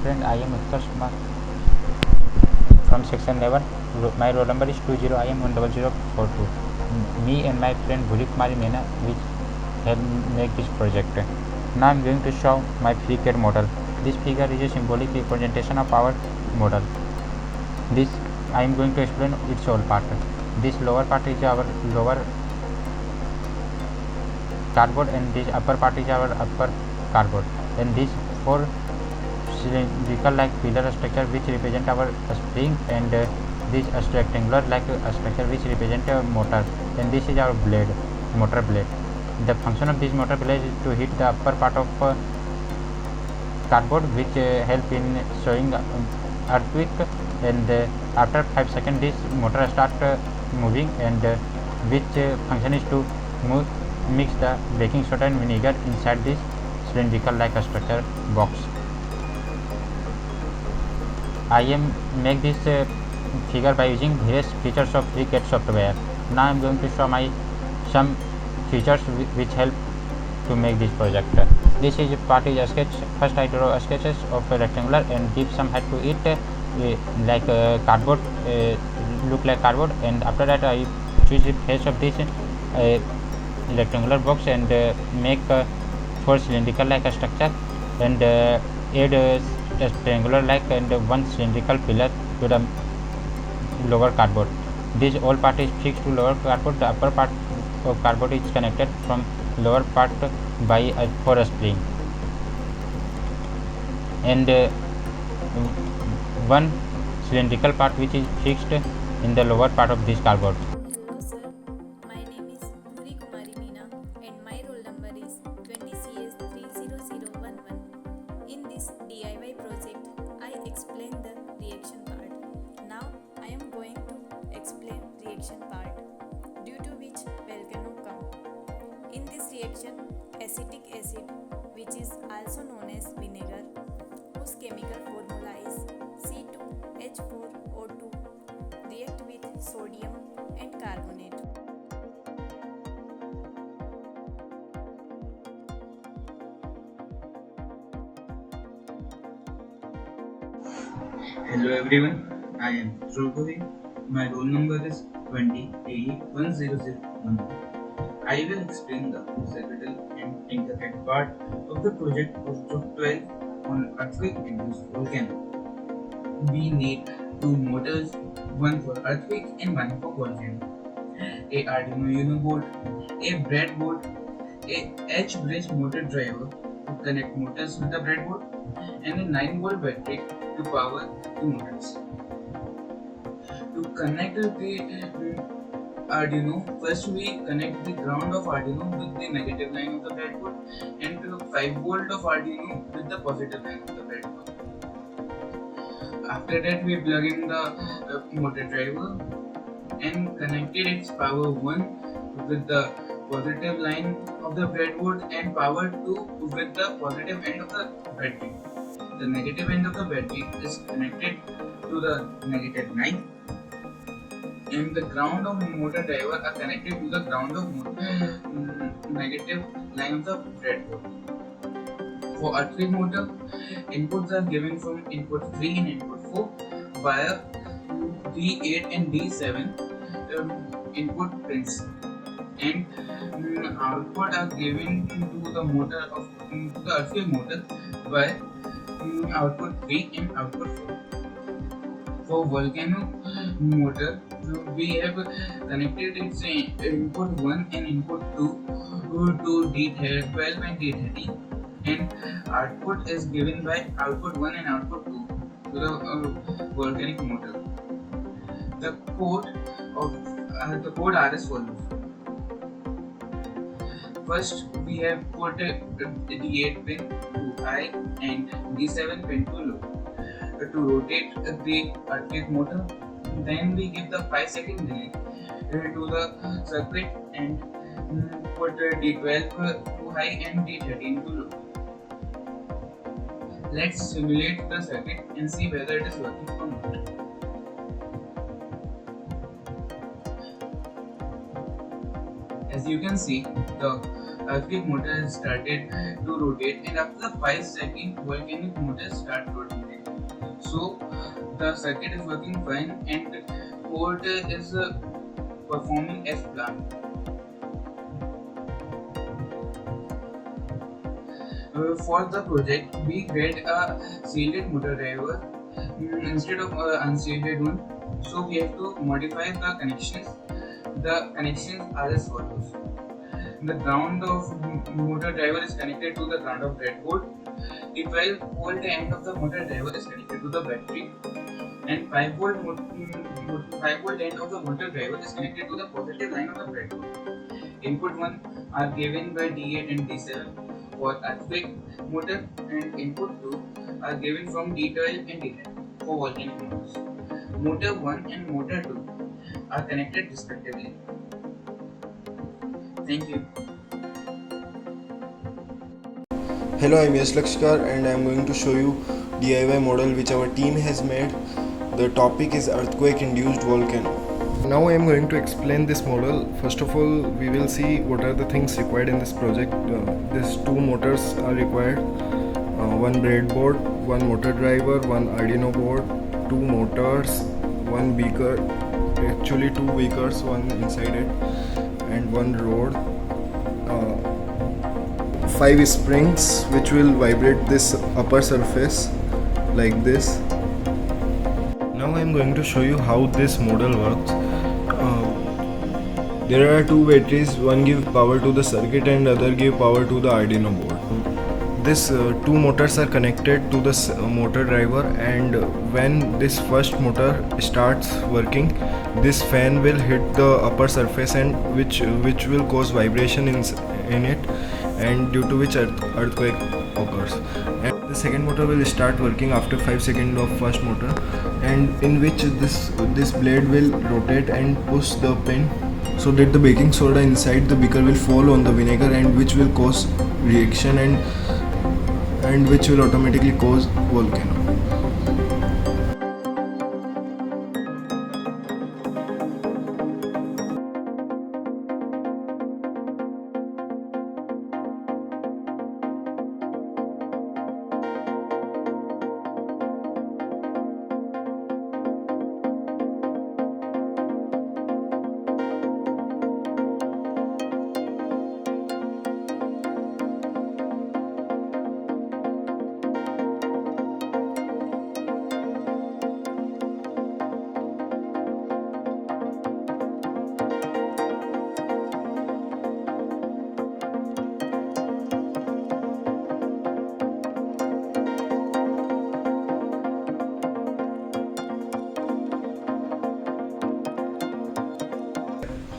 friend, I am Utkarsh Kumar from section 11. My roll number is 20. I am 10042. Me and my friend Bhuli Kumari Mena which help make this project. Now I am going to show my FreeCAD model. This figure is a symbolic representation of our model. This I am going to explain its whole part. This lower part is our lower cardboard and this upper part is our upper cardboard, and these four cylindrical like pillar structure which represent our spring, and this rectangular like structure which represent a motor, and this is our blade, motor blade. The function of this motor blade is to hit the upper part of cardboard which help in showing earthquake, and after 5 seconds this motor start moving, and which function is to mix the baking soda and vinegar inside this cylindrical like structure box. I am make this figure by using various features of FreeCAD software. Now I am going to show my some features which help to make this project. This is part is a sketch. First I draw a sketches of a rectangular and give some height to it like cardboard, look like cardboard, and after that I choose the face of this rectangular box and make 4 cylindrical like a structure, and add a triangular like and one cylindrical pillar to the lower cardboard. This all part is fixed to lower cardboard. The upper part of cardboard is connected from lower part by a for a spring, and one cylindrical part which is fixed in the lower part of this cardboard. Hello sir, my name is Bhuli Kumari Meena and my roll number is 20CS30011. In this DIY project, I explained the reaction part. Now I am going to explain reaction part, due to which volcano come. In this reaction, acetic acid, which is also known as vinegar, whose chemical formula is C2H4O2, react with sodium and carbonate. Hello everyone, I am Dhruv. My roll number is 20AE10011. I will explain the secretary and Tinkercad part of the project of 12 on earthquake-induced volcano. We need 2 motors, one for earthquake and one for volcano, a Arduino Uno board, a breadboard, a H-bridge motor driver to connect motors with the breadboard, and a 9-volt battery to power the motors. To connect the Arduino, first we connect the ground of Arduino with the negative line of the breadboard, and the 5-volt of Arduino with the positive line of the breadboard. After that we plug in the motor driver and connected its power 1 with the positive line of the breadboard and power 2 with the positive end of the battery. The negative end of the battery is connected to the negative line, and the ground of motor driver are connected to the ground of negative line of the breadboard. For earthquake motor, inputs are given from input 3 and input 4 via D8 and D7 input pins, and output are given to the motor of the earthquake motor by output 3 and output 4. For volcano motor, we have connected its input 1 and input 2 to D12 and D13, and output is given by output 1 and output 2 to the volcanic motor. The code are as follows. First, we have put D8 pin to high and D7 pin to low to rotate the earthquake motor. Then we give the 5-second delay to the circuit and put D12 to high and D13 to low. Let's simulate the circuit and see whether it is working or not. As you can see, the earthquake motor has started to rotate, and after the 5 seconds, volcanic motor start rotating. So the circuit is working fine and port is performing as planned. For the project, we get a shielded motor driver instead of unshielded one. So we have to modify the connections. The connections are as follows. The ground of motor driver is connected to the ground of breadboard. The 12 volt end of the motor driver is connected to the battery, and 5 volt end of the motor driver is connected to the positive line of the breadboard. Input 1 are given by D8 and D7 for earthquake motor, and input 2 are given from D12 and D10 for volcanic motors. Motor 1 and motor 2 are connected respectively. Thank you. Hello, I'm Yash Lakshkar and I'm going to show you DIY model which our team has made. The topic is earthquake induced volcano. Now I am going to explain this model. First of all, we will see what are the things required in this project. These two motors are required. One breadboard, one motor driver, one Arduino board, two motors, one beaker, actually two beakers, one inside it, and one rod. 5 springs which will vibrate this upper surface like this. Now I am going to show you how this model works. There are two batteries, one give power to the circuit and other give power to the Arduino board. These two motors are connected to the motor driver, and when this first motor starts working, this fan will hit the upper surface and which will cause vibration in it, and due to which earthquake occurs. And the second motor will start working after 5 seconds of first motor, and in which this blade will rotate and push the pin so that the baking soda inside the beaker will fall on the vinegar, and which will cause reaction and which will automatically cause volcano.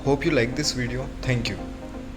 Hope you like this video. Thank you.